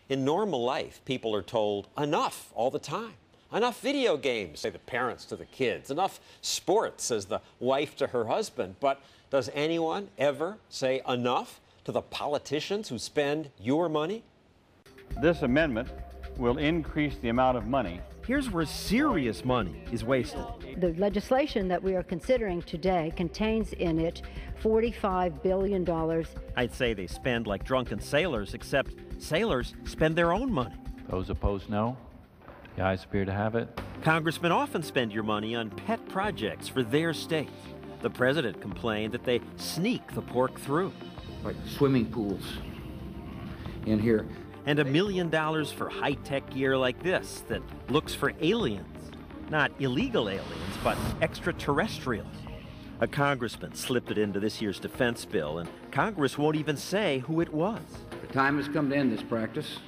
In normal life, people are told enough all the time. Enough video games, say the parents to the kids. Enough sports, says the wife to her husband. But does anyone ever say enough to the politicians who spend your money? This amendment will increase the amount of money. Here's where serious money is wasted. The legislation that we are considering today contains in it $45 billion. I'd say they spend like drunken sailors, except sailors spend their own money. Those opposed, no. The ayes appear to have it. Congressmen often spend your money on pet projects for their state. The president complained that they sneak the pork through. Like swimming pools in here. And $1 million for high-tech gear like this that looks for aliens. Not illegal aliens, but extraterrestrials. A congressman slipped it into this year's defense bill, and Congress won't even say who it was. The time has come to end this practice.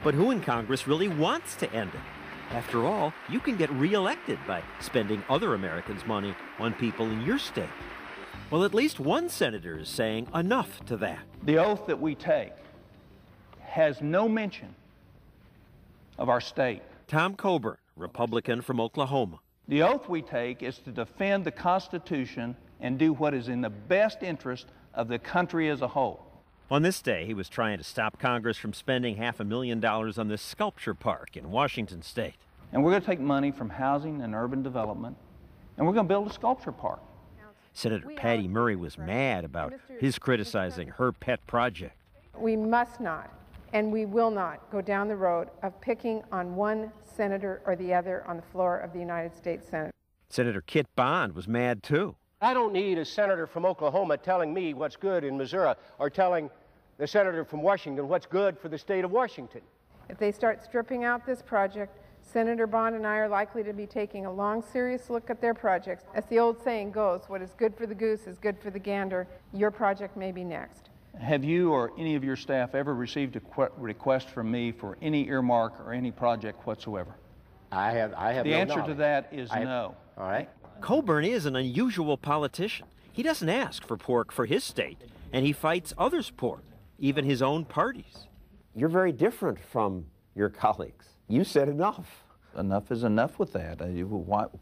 But who in Congress really wants to end it? After all, you can get reelected by spending other Americans' money on people in your state. Well, at least one senator is saying enough to that. The oath that we take has no mention of our state. Tom Coburn, Republican from Oklahoma. The oath we take is to defend the Constitution and do what is in the best interest of the country as a whole. On this day, he was trying to stop Congress from spending $500,000 on this sculpture park in Washington state. And we're going to take money from housing and urban development, and we're going to build a sculpture park. Senator Patty Murray was mad about his criticizing her pet project. We must not, and we will not go down the road of picking on one senator or the other on the floor of the United States Senate. Senator Kit Bond was mad too. I don't need a senator from Oklahoma telling me what's good in Missouri or telling the senator from Washington what's good for the state of Washington. If they start stripping out this project, Senator Bond and I are likely to be taking a long, serious look at their projects. As the old saying goes, what is good for the goose is good for the gander. Your project may be next. Have you or any of your staff ever received a request from me for any earmark or any project whatsoever? I have the no answer knowledge. to that is no. All right. Coburn is an unusual politician. He doesn't ask for pork for his state, and he fights others' pork, even his own party's. You're very different from your colleagues. You said enough. Enough is enough with that.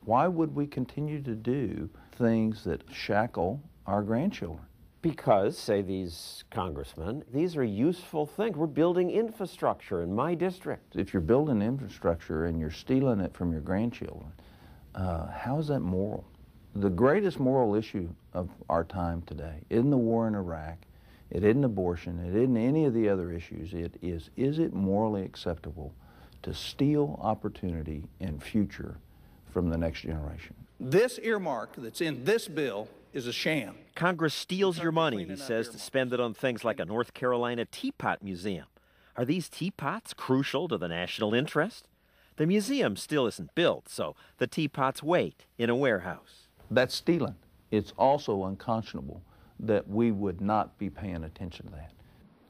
Why would we continue to do things that shackle our grandchildren? Because, say these congressmen, these are useful things. We're building infrastructure in my district. If you're building infrastructure and you're stealing it from your grandchildren, how is that moral? The greatest moral issue of our time today isn't the war in Iraq, it isn't abortion, it isn't any of the other issues. It is it morally acceptable to steal opportunity and future from the next generation? This earmark that's in this bill is a sham. Congress steals your money, he says, to spend it on things like a North Carolina teapot museum. Are these teapots crucial to the national interest? The museum still isn't built, so the teapots wait in a warehouse. That's stealing. It's also unconscionable that we would not be paying attention to that.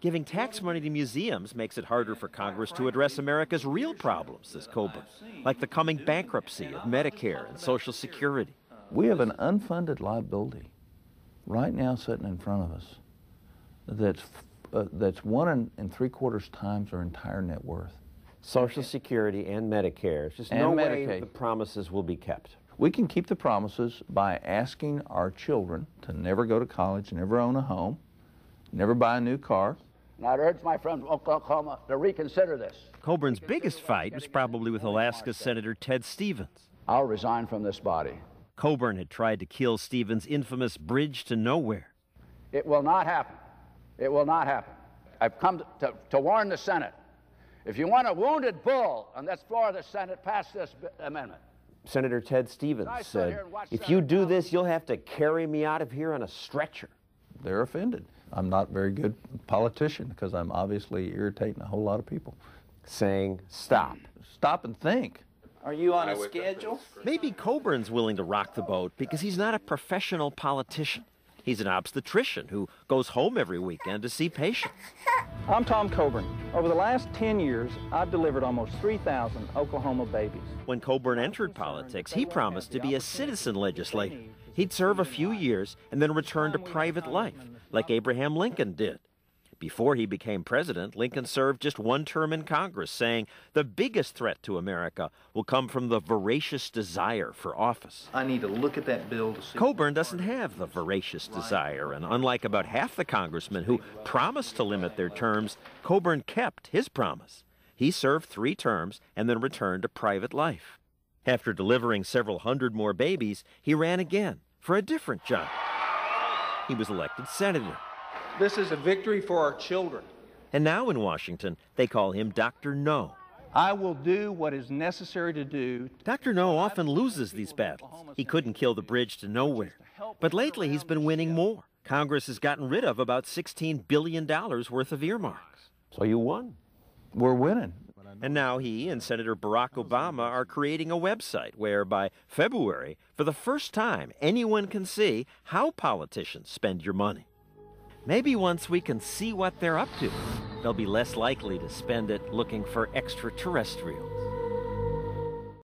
Giving tax money to museums makes it harder for Congress to address America's real problems, says Coburn, like the coming bankruptcy of Medicare and Social Security. We have an unfunded liability right now sitting in front of us that's 1 3/4 times our entire net worth. Social Security and Medicare. It's just no way the promises will be kept. We can keep the promises by asking our children to never go to college, never own a home, never buy a new car. And I'd urge my friend from Oklahoma to reconsider this. Coburn's biggest fight was probably with Alaska's Senator Ted Stevens. I'll resign from this body. Coburn had tried to kill Stevens' infamous bridge to nowhere. It will not happen. It will not happen. I've come to warn the Senate. If you want a wounded bull on this floor of the Senate, pass this amendment. Senator Ted Stevens said, if you do this, you'll have to carry me out of here on a stretcher. They're offended. I'm not a very good politician because I'm obviously irritating a whole lot of people. Saying, stop. Stop and think. Are you on a schedule? Maybe Coburn's willing to rock the boat because he's not a professional politician. He's an obstetrician who goes home every weekend to see patients. I'm Tom Coburn. Over the last 10 years, I've delivered almost 3,000 Oklahoma babies. When Coburn entered politics, he promised to be a citizen legislator. He'd serve a few years and then return to private life, like Abraham Lincoln did. Before he became president, Lincoln served just one term in Congress, saying the biggest threat to America will come from the voracious desire for office. I need to look at that bill to see. Coburn doesn't have the voracious desire, and unlike about half the congressmen who promised to limit their terms, Coburn kept his promise. He served 3 terms and then returned to private life. After delivering several hundred more babies, he ran again for a different job. He was elected senator. This is a victory for our children. And now in Washington, they call him Dr. No. I will do what is necessary to do. Dr. No often loses these battles. He couldn't kill the bridge to nowhere. But lately he's been winning more. Congress has gotten rid of about $16 billion worth of earmarks. So you won. We're winning. And now he and Senator Barack Obama are creating a website where by February, for the first time, anyone can see how politicians spend your money. Maybe once we can see what they're up to, they'll be less likely to spend it looking for extraterrestrials.